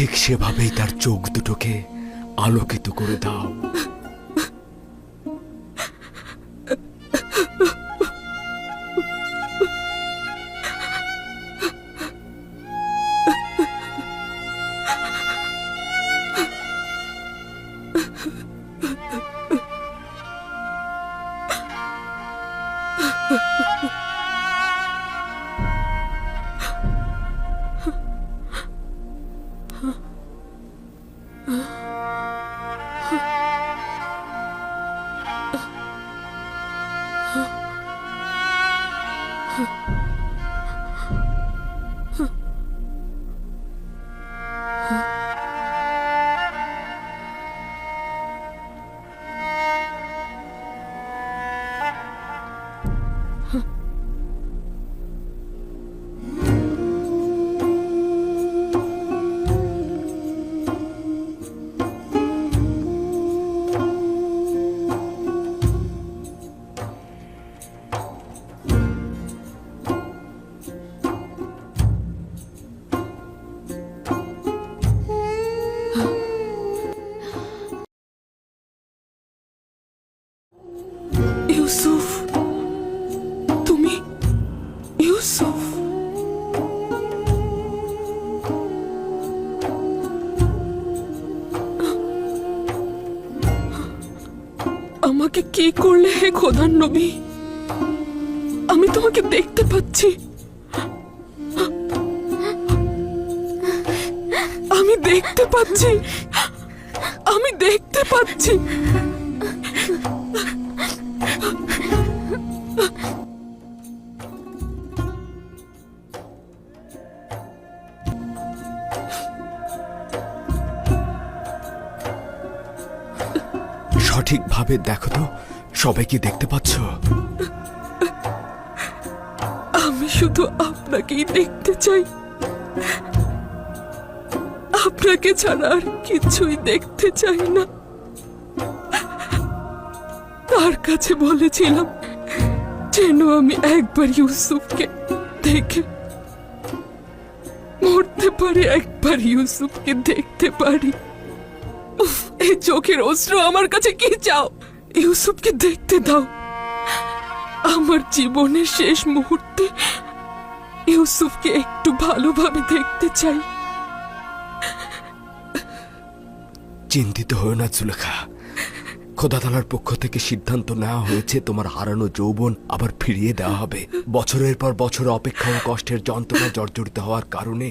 ঠিক সেভাবেই তার চোখ দুটোকে আলোকিত করে দাও। ইউসুফ, তুমি ইউসুফ? আমাকে কি করলে হে খোদার নবী? আমি তোমাকে দেখতে পাচ্ছি, আমি দেখতে পাচ্ছি, আমি দেখতে পাচ্ছি। সঠিকভাবে দেখো তো, সবাই কি দেখতে পাচ্ছ? আমি শুধু আপনাকেই দেখতে চাই, আপনাকে ছাড়া আর কিছুই দেখতে চাই না। তার কাছে বলেছিলাম যেন আমি একবার ইউসুফকে দেখে মরতে পারি, একবার ইউসুফকে দেখতে পারি। উফ, এই চোখের অশ্রু আমার কাছে কি চাও? ইউসুফকে দেখতে দাও। আমার জীবনের শেষ মুহূর্তে ইউসুফকে একটু ভালোভাবে দেখতে চাই। চিন্তিত হও না জুলেখা, খোদা তাআলার পক্ষ থেকে সিদ্ধান্ত নেওয়া হয়েছে তোমার হারানো যৌবন আবার ফিরিয়ে দেওয়া হবে। বছরের পর বছর অপেক্ষা ও কষ্টের যন্ত্রণা জর্জরিত হওয়ার কারণে